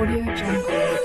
Audio Jungle.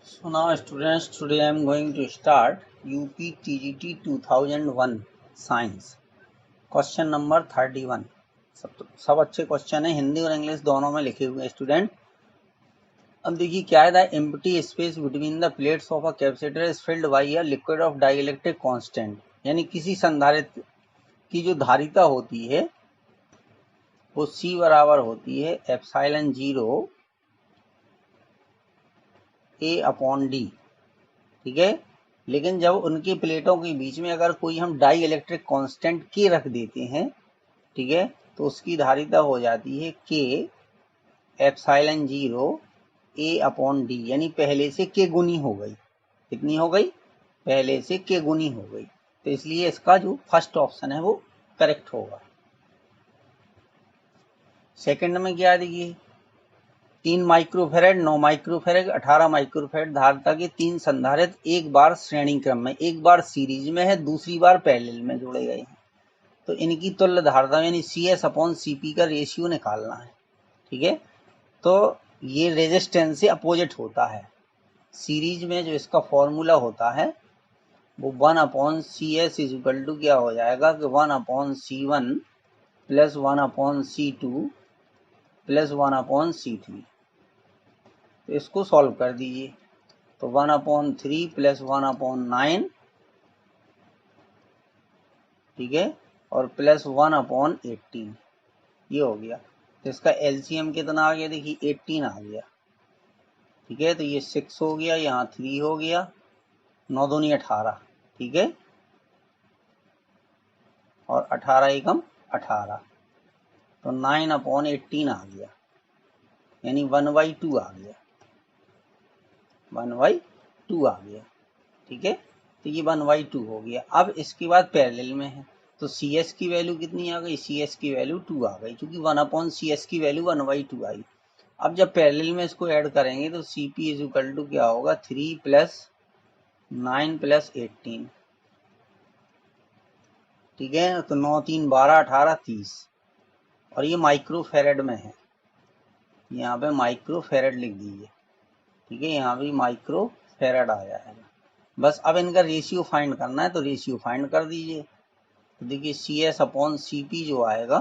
So now students, today I am going to start UP TGT 2001 Science question number 31। सब अच्छे question है, हिंदी और English दोनों में लिखे हुए हैं स्टूडेंट। अब देखिए क्या है, the empty space between the plates of a capacitor is filled by a liquid of dielectric constant, यानी किसी संधारित्र की जो धारिता होती है वो C बराबर होती है एप्सिलॉन 0 A/D, ठीक है। लेकिन जब उनकी प्लेटों के बीच में अगर कोई हम डाई इलेक्ट्रिक कांस्टेंट K रख देते हैं, ठीक है, तो उसकी धारिता हो जाती है K एप्सिलॉन 0 A/D, यानी पहले से K गुनी हो गई। कितनी हो गई? पहले से K गुनी हो गई। तो इसलिए इसका जो फर्स्ट ऑप्शन है वो करेक्ट होगा। सेकंड में क्या देखिए, 3 माइक्रोफेरेड, 9 माइक्रोफेरेड, 18 माइक्रोफेरेड धारिता के 3 संधारित्र एक बार श्रेणी क्रम में, एक बार सीरीज में है, दूसरी बार पैरेलल में जोड़े गए हैं। तो इनकी तुल्य धारिता यानी CS/CP का रेशियो निकालना है, ठीक है। तो ये रेजिस्टेंस से अपोजिट होता है। सीरीज में जो इसका फॉर्मूला होता है वो 1/CS इक्वल टू क्या हो जाएगा कि 1/C1 plus 1/C2 plus 1/C3। तो इसको सॉल्व कर दीजिए, तो 1/3 प्लस 1/9, ठीक है, और प्लस 1/18, ये हो गया। तो इसका एलसीएम कितना आ गया देखिए, 18 आ गया, ठीक है। तो ये 6 हो गया, यहाँ 3 हो गया, 9 दूनी 18, ठीक है, और 18 एकम 18, तो 9/18 आ गया, यानी 1/2 आ गया, 1/2 आ गया, ठीक है। तो ये 1/2 हो गया। अब इसके बाद पैरेलल में है, तो CS की वैल्यू कितनी आ गई? CS की वैल्यू 2 आ गई, क्योंकि 1/CS की वैल्यू 1/2 आई। अब जब पैरेलल में इसको ऐड करेंगे तो CP इज इक्वल टू क्या होगा, 3 प्लस 9 प्लस 18, ठीक है। तो 9 3 12 18 30, और ये माइक्रोफेरेड में है, यहाँ पे माइक्रोफेरेड लिख दीजिए, ठीक है, यहाँ भी माइक्रोफेरेड आ जाएगा। बस अब इनका रेशियो फाइंड करना है, तो रेशियो फाइंड कर दीजिए। तो देखिए CS/CP जो आएगा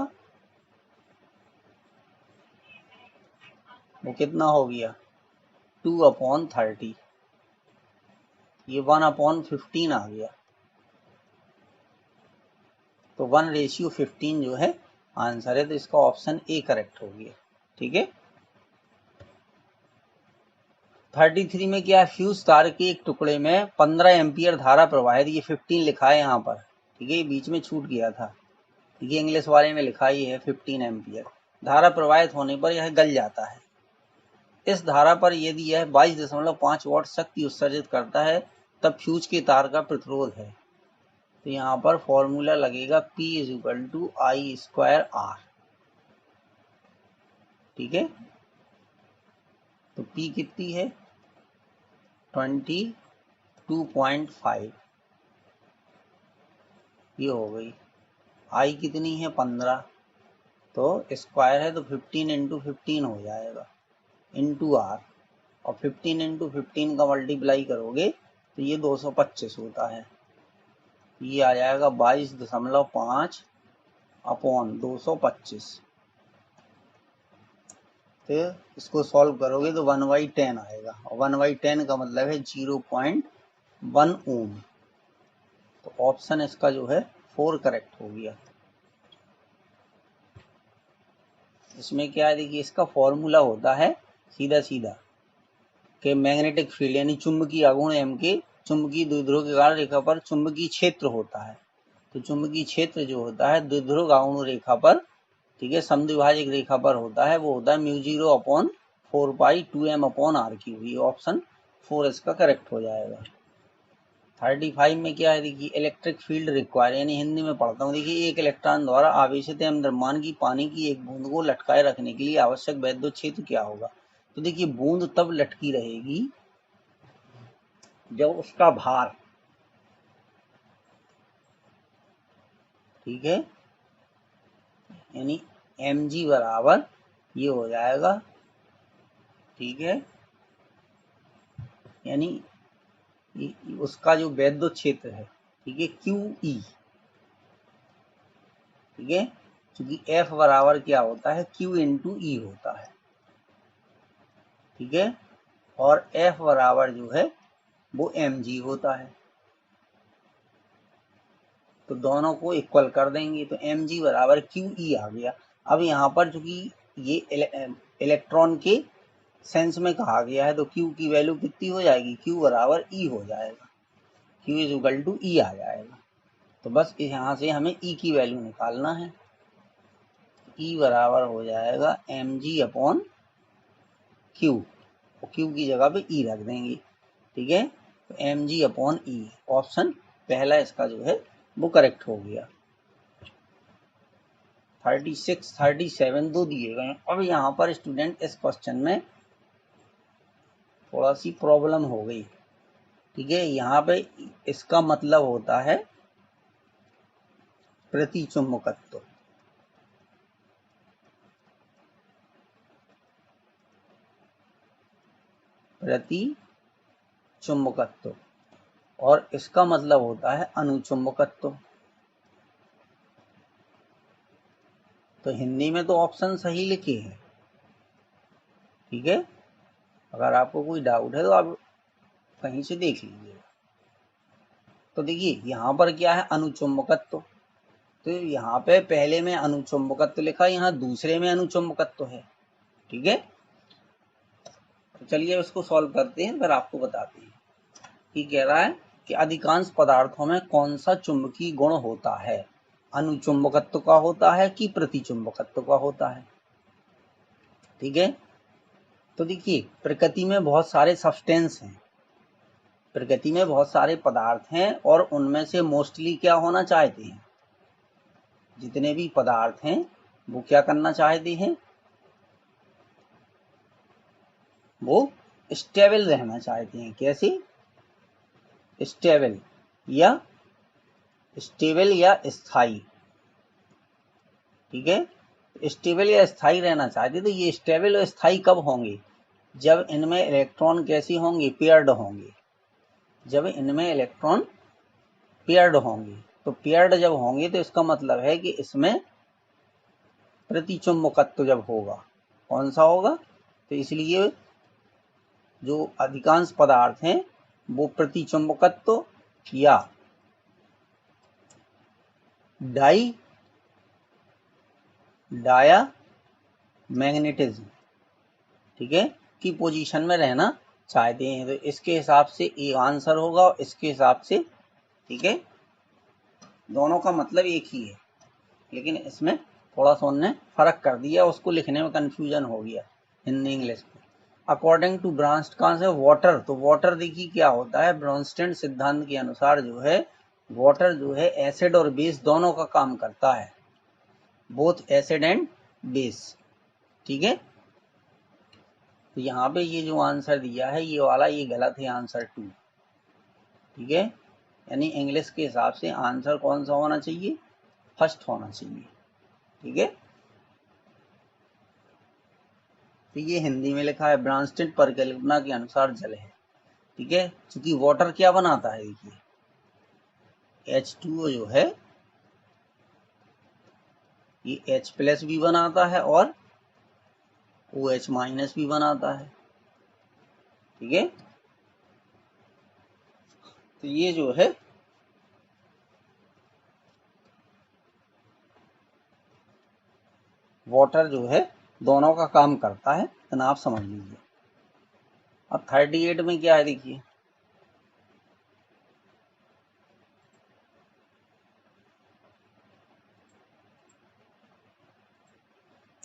वो कितना हो गया, 2/30, ये 1/15 आ गया। तो 1:15 जो है आंसर है, तो इसका ऑप्शन ए करेक्ट हो गया, ठीक है। 33 में क्या, फ्यूज तार के एक टुकड़े में 15 एम्पियर धारा प्रवाहित, ये 15 लिखा है यहाँ पर, ठीक है, ये बीच में छूट गया था, ये इंग्लिश वाले में लिखा ही है 15 एम्पियर धारा प्रवाहित होने पर यह गल जाता है। इस धारा पर यदि यह 22.5 वाट शक्ति उत्सर्जित करता है तब फ्यूज के तार का प्रतिरोध है। तो यहाँ पर फॉर्मूला लगेगा P is equal to I²R, ठीक है। तो P कितनी है, 22.5, ये हो गई। I कितनी है, 15, तो स्क्वायर है तो 15 × 15 हो जाएगा, इंटू R, और 15 × 15 का मल्टीप्लाई करोगे तो ये 225 होता है, ये आ जाएगा 22.5 अपॉन 225। फिर इसको सॉल्व करोगे तो 1/10 आएगा, और 1/10 का मतलब है 0.1 ओम। तो ऑप्शन इसका जो है 4 करेक्ट हो गया। इसमें क्या है देखिए, इसका फॉर्मूला होता है सीधा सीधा कि मैग्नेटिक फील्ड यानी चुंबकीय आघूर्ण M के चुंबकीय द्विध्रुव के कारण रेखा पर चुंबकीय क्षेत्र होता है। तो चुंबकीय क्षेत्र जो होता है द्विध्रुव आघूर्ण रेखा पर, ठीक है, समद्विभाजक रेखा पर होता है, वो होता है μ0/4π2m/r³। ये ऑप्शन 4 इसका करेक्ट हो जाएगा। 35 में क्या है देखिए, इलेक्ट्रिक फील्ड रिक्वायर, यानी हिंदी में पढ़ता हूँ, देखिए एक इलेक्ट्रॉन द्वारा आवेशित एवं द्रव्यमान की पानी की एक बूंद को लटकाए रखने के लिए आवश्यक वैद्युत क्षेत्र क्या होगा। तो देखिए बूंद तब लटकी रहेगी जब उसका भार ठीक है, यानी mg बराबर ये हो जाएगा, ठीक है, यानी उसका जो वैद्युत क्षेत्र है, ठीक है, QE, ठीक है, क्योंकि F बराबर क्या होता है, Q इंटू E होता है, ठीक है, और F बराबर जो है वो mg होता है, तो दोनों को इक्वल कर देंगे तो mg बराबर QE आ गया। अब यहाँ पर चूंकि ये इलेक्ट्रॉन के सेंस में कहा गया है तो Q की वैल्यू कितनी हो जाएगी, Q बराबर E हो जाएगा, Q is equal to E आ जाएगा। तो बस यहाँ से हमें E की वैल्यू निकालना है, E बराबर हो जाएगा mg अपॉन Q, Q की जगह पे E रख देंगे, ठीक है, तो mg अपॉन E, ऑप्शन पहला इसका जो है वो करेक्ट हो गया। 36, 37 दो दिए गए। अब यहाँ पर स्टूडेंट इस क्वेश्चन में थोड़ा सी प्रॉब्लम हो गई, ठीक है, यहाँ पे इसका मतलब होता है प्रतिचुंबकत्व, प्रतिचुंबकत्व, और इसका मतलब होता है अनुचुंबकत्व। तो हिंदी में तो ऑप्शन सही लिखे हैं, ठीक है, अगर आपको कोई डाउट है तो आप कहीं से देख लीजिएगा। तो देखिए यहाँ पर क्या है, अनुचुंबकत्व, तो यहाँ पे पहले में अनुचुंबकत्व लिखा, यहाँ दूसरे में अनुचुंबकत्व है, ठीक है। तो चलिए उसको सॉल्व करते हैं, फिर आपको बताते हैं। ये कह रहा है कि अधिकांश पदार्थों में कौन सा चुंबकीय गुण होता है, अनुचुंबकत्व का होता है कि प्रतिचुंबकत्व का होता है, ठीक है। तो देखिए प्रकृति में बहुत सारे सब्सटेंस हैं, प्रकृति में बहुत सारे पदार्थ हैं, और उनमें से मोस्टली क्या होना चाहते हैं, जितने भी पदार्थ हैं वो क्या करना चाहते हैं, वो स्टेबल रहना चाहते हैं। कैसे, स्टेबल या स्थाई, ठीक है, स्टेबल या स्थाई रहना चाहते। तो ये स्टेबल और स्थाई कब होंगे, जब इनमें इलेक्ट्रॉन कैसे होंगे, पेयर्ड होंगे, जब इनमें इलेक्ट्रॉन पेयर्ड होंगे। तो पेयर्ड जब होंगे तो इसका मतलब है कि इसमें प्रतिचुंबकत्व जब होगा, कौन सा होगा, तो इसलिए जो अधिकांश पदार्थ हैं वो प्रतिचुंबकत्व या डाया मैग्नेटिज्म, ठीक है, की पोजीशन में रहना चाहते हैं। तो इसके हिसाब से ए आंसर होगा, और इसके हिसाब से, ठीक है, दोनों का मतलब एक ही है, लेकिन इसमें थोड़ा सा उनने फर्क कर दिया, उसको लिखने में कंफ्यूजन हो गया हिंदी इंग्लिश में। अकॉर्डिंग टू ब्रांस्टेड, कहाँ से, वाटर, तो वाटर देखिए क्या होता है, ब्रांस्टेड सिद्धांत के अनुसार जो है वाटर जो है एसिड और बेस दोनों का काम करता है, बोथ एसिड एंड बेस, ठीक है। तो यहाँ पे ये जो आंसर दिया है ये वाला, ये गलत है, आंसर 2, ठीक है, यानी इंग्लिश के हिसाब से आंसर कौन सा होना चाहिए, फर्स्ट होना चाहिए, ठीक है। तो ये हिंदी में लिखा है, ब्रांस्टेड परिकल्पना के अनुसार जल है, ठीक है, क्योंकि वाटर क्या बनाता है, देखिए H2O जो है ये H प्लस भी बनाता है और OH माइनस भी बनाता है, ठीक है। तो ये जो है वाटर जो है दोनों का काम करता है, तो आप समझ लीजिए। अब 38 में क्या है, देखिए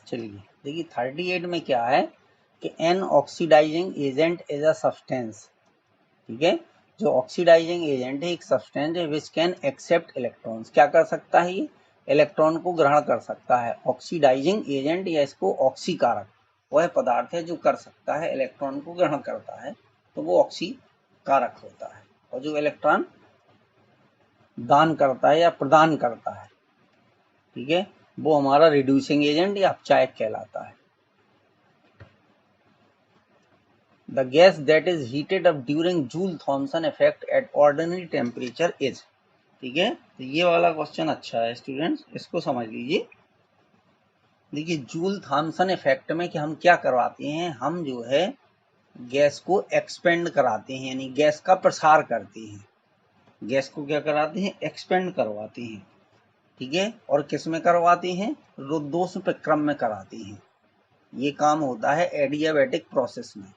चलिए देखिए 38 में क्या है कि an oxidising agent is a substance, ठीक है, जो ऑक्सीडाइजिंग एजेंट है एक सब्सटेंस है विच कैन एक्सेप्ट इलेक्ट्रॉन्स, क्या कर सकता है ये, इलेक्ट्रॉन को ग्रहण कर सकता है। ऑक्सीडाइजिंग एजेंट या इसको ऑक्सीकारक, वह पदार्थ है जो कर सकता है, इलेक्ट्रॉन को ग्रहण करता है, तो वो ऑक्सीकारक होता है। और जो इलेक्ट्रॉन दान करता है या प्रदान करता है, ठीक है, वो हमारा रिड्यूसिंग एजेंट या अपचायक कहलाता है। The gas that is heated up during Joule Thomson effect at ordinary temperature is. ठीक है, तो ये वाला क्वेश्चन अच्छा है स्टूडेंट्स, इसको समझ लीजिए। देखिए जूल थॉमसन इफेक्ट में कि हम क्या करवाते हैं, हम जो है गैस को एक्सपेंड कराते हैं, यानी गैस का प्रसार करते हैं। गैस को क्या कराते हैं, एक्सपेंड करवाते हैं। ठीक है, और किस में करवाते हैं, रुद्धोष्म प्रक्रम में कराते हैं। ये काम होता है एडियाबैटिक प्रोसेस में,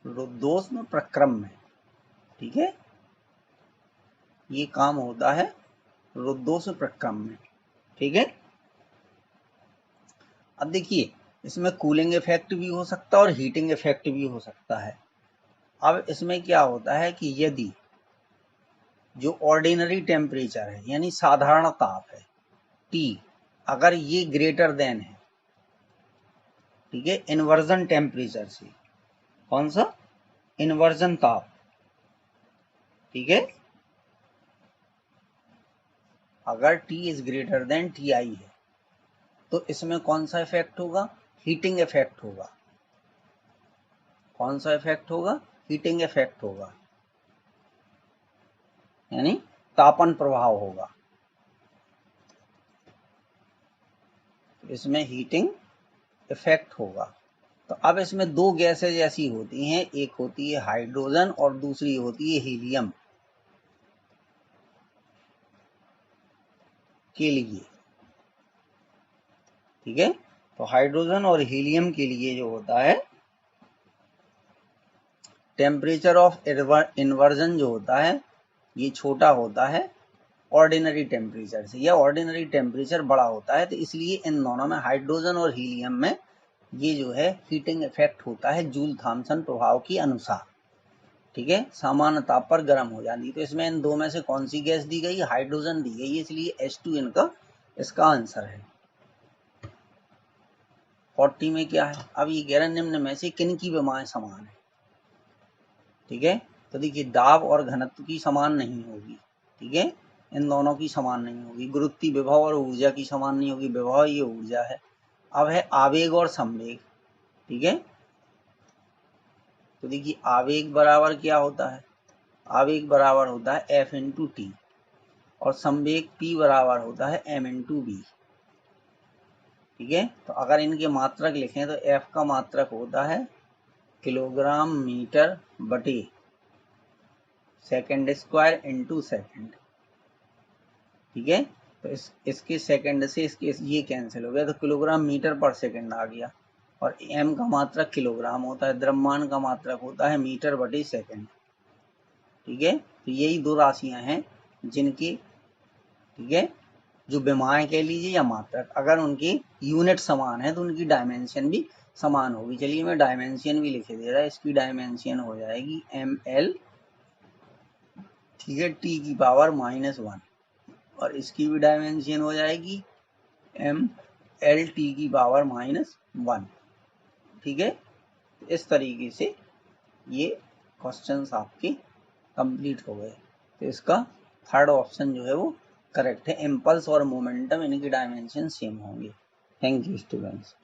रुद्धोष्म प्रक्रम में। ठीक है, ये काम होता है रुद्धोष्म प्रक्रम में। ठीक है, अब देखिए इसमें कूलिंग इफेक्ट भी हो सकता है और हीटिंग इफेक्ट भी हो सकता है। अब इसमें क्या होता है कि यदि जो ऑर्डिनरी टेम्परेचर है यानी साधारण ताप है T, अगर ये ग्रेटर देन है, ठीक है, इन्वर्जन टेम्परेचर से, कौन सा, इन्वर्जन ताप। ठीक है, अगर T is greater than Ti है तो इसमें कौन सा इफेक्ट होगा, हीटिंग इफेक्ट होगा। कौन सा इफेक्ट होगा, हीटिंग इफेक्ट होगा, यानी तापन प्रभाव होगा। इसमें हीटिंग इफेक्ट होगा। तो अब इसमें दो गैसेज ऐसी होती हैं, एक होती है हाइड्रोजन और दूसरी होती है हीलियम के लिए। ठीक है, तो हाइड्रोजन और हीलियम के लिए जो होता है टेम्परेचर ऑफ इन्वर्जन जो होता है ये छोटा होता है ऑर्डिनरी टेम्परेचर से, या ऑर्डिनरी टेम्परेचर बड़ा होता है। तो इसलिए इन दोनों में, हाइड्रोजन और हीलियम में, ये जो है हीटिंग इफेक्ट होता है जूल थॉमसन प्रभाव के अनुसार। ठीक है, सामान्य ताप पर गर्म हो जाती। तो इसमें इन दो में से कौन सी गैस दी गई, हाइड्रोजन दी गई, इसलिए H2 इनका इसका आंसर है। 40 में क्या है, अब ये कह रहे निम्न में से किन की विमाएं समान है। ठीक है, तो देखिए दाब और घनत्व की समान नहीं होगी। ठीक है, इन दोनों की समान नहीं होगी। गुरुत्वीय विभव और ऊर्जा की समान नहीं होगी, विभव ये ऊर्जा है। अब है आवेग और संवेग। ठीक है, तो देखिए आवेग बराबर क्या होता है, आवेग बराबर होता है F इंटू टी, और संवेग P बराबर होता है M इंटू बी। ठीक है, तो अगर इनके मात्रक लिखें तो F का मात्रक होता है किलोग्राम मीटर बटे सेकेंड स्क्वायर इंटू सेकेंड। ठीक है, तो इसके सेकंड से इसके ये कैंसिल हो गया, तो किलोग्राम मीटर पर सेकंड आ गया। और m का मात्रक किलोग्राम होता है, द्रव्यमान का मात्रक होता है मीटर बटे सेकंड। ठीक है, तो यही दो राशियां हैं जिनकी, ठीक है, जो विमाएं कह लीजिए या मात्रक, अगर उनकी यूनिट समान है तो उनकी डायमेंशन भी समान होगी। चलिए मैं डायमेंशन भी लिखे दे रहा है, इसकी डायमेंशन हो जाएगी ml, ठीक है, t की पावर -1, और इसकी भी डायमेंशन हो जाएगी ml t की पावर -1। ठीक है, इस तरीके से ये क्वेश्चंस आपके कंप्लीट हो गए। तो इसका थर्ड ऑप्शन जो है वो करेक्ट है, इम्पल्स और मोमेंटम इनकी डायमेंशन सेम होंगे। Thank you students.